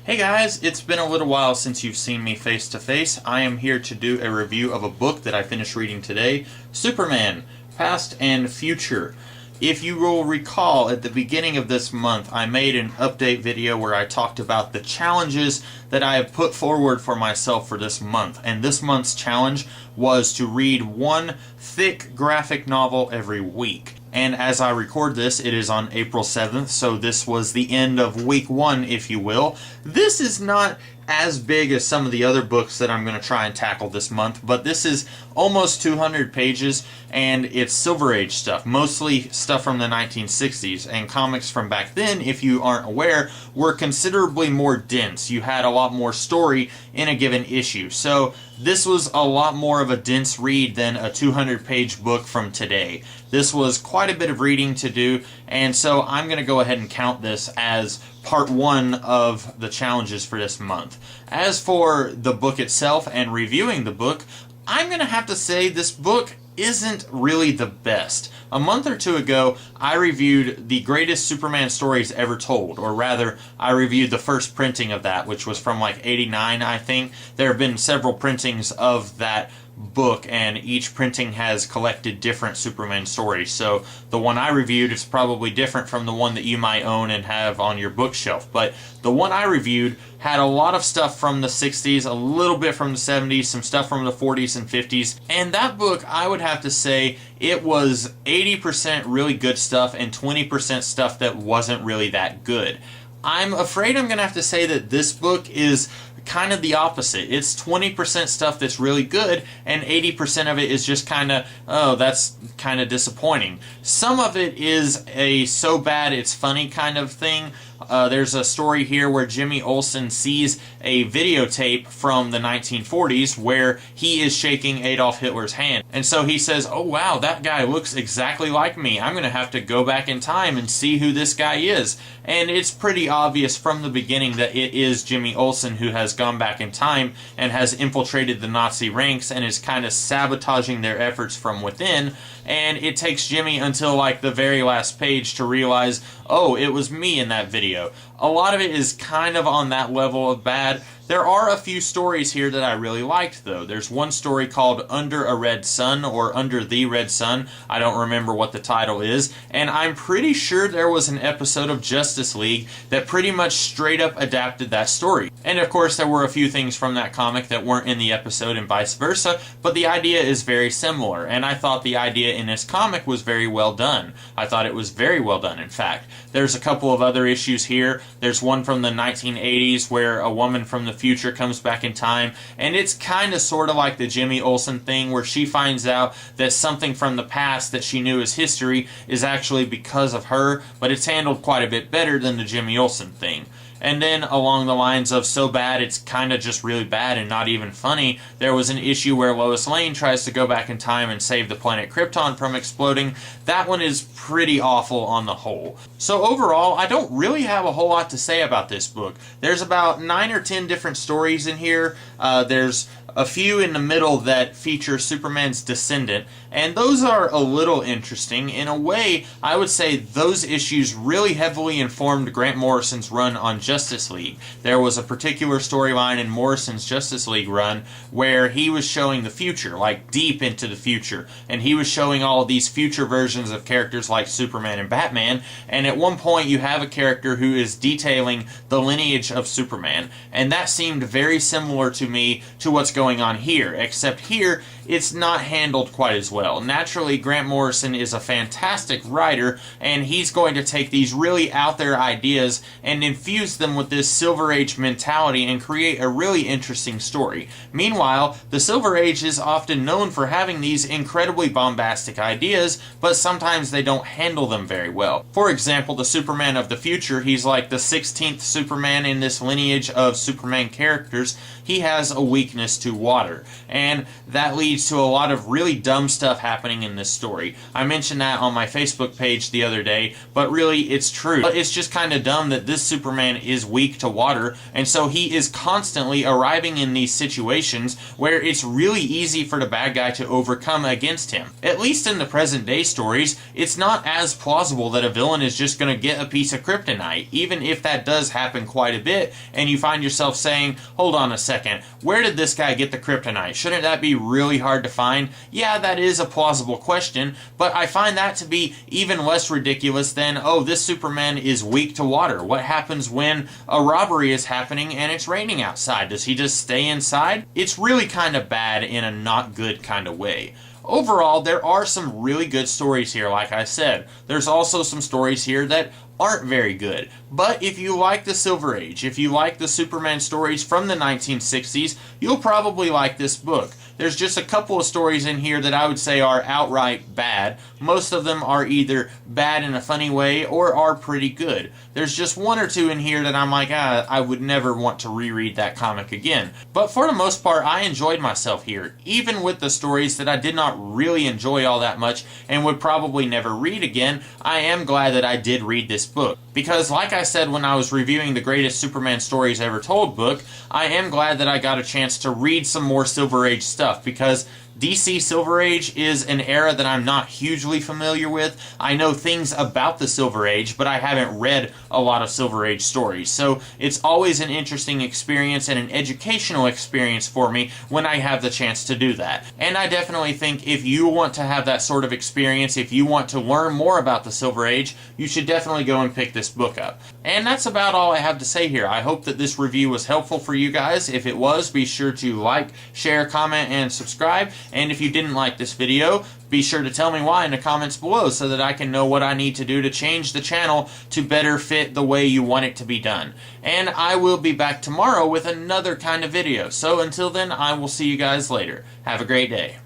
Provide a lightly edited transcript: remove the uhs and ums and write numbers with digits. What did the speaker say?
Hey guys, it's been a little while since you've seen me face to face. I am here to do a review of a book that I finished reading today, Superman, Past and Future. If you will recall, at the beginning of this month, I made an update video where I talked about the challenges that I have put forward for myself for this month. And this month's challenge was to read one thick graphic novel every week. And as I record this, it is on April 7th, so this was the end of week one, if you will. This is not as big as some of the other books that I'm going to try and tackle this month, but this is almost 200 pages, and it's Silver Age stuff, mostly stuff from the 1960s, and comics from back then, if you aren't aware, were considerably more dense. You had a lot more story in a given issue, so this was a lot more of a dense read than a 200-page book from today. This was quite a bit of reading to do, and so I'm going to go ahead and count this as part one of the challenges for this month. As for the book itself and reviewing the book, I'm going to have to say this book isn't really the best. A month or two ago, I reviewed the greatest Superman stories ever told, or rather, I reviewed the first printing of that, which was from like '89, I think. There have been several printings of that book, and each printing has collected different Superman stories. So the one I reviewed is probably different from the one that you might own and have on your bookshelf. But the one I reviewed had a lot of stuff from the 60s, a little bit from the 70s, some stuff from the 40s and 50s. And that book, I would have to say, it was 80% really good stuff and 20% stuff that wasn't really that good. I'm afraid I'm going to have to say that this book is kind of the opposite. It's 20% stuff that's really good, and 80% of it is just kind of, oh, that's kind of disappointing. Some of it is a so bad it's funny kind of thing. There's a story here where Jimmy Olsen sees a videotape from the 1940s where he is shaking Adolf Hitler's hand. And so he says, oh wow, that guy looks exactly like me. I'm going to have to go back in time and see who this guy is. And it's pretty obvious from the beginning that it is Jimmy Olsen who has gone back in time and has infiltrated the Nazi ranks and is kind of sabotaging their efforts from within. And it takes Jimmy until like the very last page to realize, oh, it was me in that video. A lot of it is kind of on that level of bad. There are a few stories here that I really liked, though. There's one story called Under a Red Sun, or Under the Red Sun. I don't remember what the title is. And I'm pretty sure there was an episode of Justice League that pretty much straight up adapted that story. And of course, there were a few things from that comic that weren't in the episode and vice versa, but the idea is very similar. And I thought the idea in this comic was very well done. I thought it was very well done, in fact. There's a couple of other issues here. There's one from the 1980s where a woman from the future comes back in time, and it's kind of sort of like the Jimmy Olsen thing where she finds out that something from the past that she knew as history is actually because of her, but it's handled quite a bit better than the Jimmy Olsen thing. And then along the lines of so bad it's kind of just really bad and not even funny, there was an issue where Lois Lane tries to go back in time and save the planet Krypton from exploding. That one is pretty awful on the whole. So overall, I don't really have a whole lot to say about this book. There's about 9 or 10 different stories in here. There's a few in the middle that feature Superman's descendant, and those are a little interesting. In a way, I would say those issues really heavily informed Grant Morrison's run on Justice League. There was a particular storyline in Morrison's Justice League run where he was showing the future, like deep into the future, and he was showing all of these future versions of characters like Superman and Batman, and at one point you have a character who is detailing the lineage of Superman, and that seemed very similar to me to what's going on here, except here it's not handled quite as well. Naturally, Grant Morrison is a fantastic writer, and he's going to take these really out there ideas and infuse them with this Silver Age mentality and create a really interesting story. Meanwhile, the Silver Age is often known for having these incredibly bombastic ideas, but sometimes they don't handle them very well. For example, the Superman of the future, he's like the 16th Superman in this lineage of Superman characters. He has a weakness to water, and that leads leads to a lot of really dumb stuff happening in this story. I mentioned that on my Facebook page the other day, but really it's true. But it's just kind of dumb that this Superman is weak to water, and so he is constantly arriving in these situations where it's really easy for the bad guy to overcome against him. At least in the present day stories, it's not as plausible that a villain is just going to get a piece of kryptonite, even if that does happen quite a bit, and you find yourself saying, hold on a second, where did this guy get the kryptonite? Shouldn't that be really hard to find? Yeah, that is a plausible question, but I find that to be even less ridiculous than, oh, this Superman is weak to water. What happens when a robbery is happening and it's raining outside? Does he just stay inside? It's really kind of bad in a not good kind of way. Overall, there are some really good stories here, like I said. There's also some stories here that aren't very good. But if you like the Silver Age, if you like the Superman stories from the 1960s, you'll probably like this book. There's just a couple of stories in here that I would say are outright bad. Most of them are either bad in a funny way or are pretty good. There's just one or two in here that I'm like, I would never want to reread that comic again. But for the most part, I enjoyed myself here, even with the stories that I did not really enjoy all that much and would probably never read again. I am glad that I did read this book, because like I said when I was reviewing the Greatest Superman Stories Ever Told book, I am glad that I got a chance to read some more Silver Age stuff, because DC Silver Age is an era that I'm not hugely familiar with. I know things about the Silver Age, but I haven't read a lot of Silver Age stories. So it's always an interesting experience and an educational experience for me when I have the chance to do that. And I definitely think if you want to have that sort of experience, if you want to learn more about the Silver Age, you should definitely go and pick this book up. And that's about all I have to say here. I hope that this review was helpful for you guys. If it was, be sure to like, share, comment, and subscribe. And if you didn't like this video, be sure to tell me why in the comments below so that I can know what I need to do to change the channel to better fit the way you want it to be done. And I will be back tomorrow with another kind of video. So until then, I will see you guys later. Have a great day.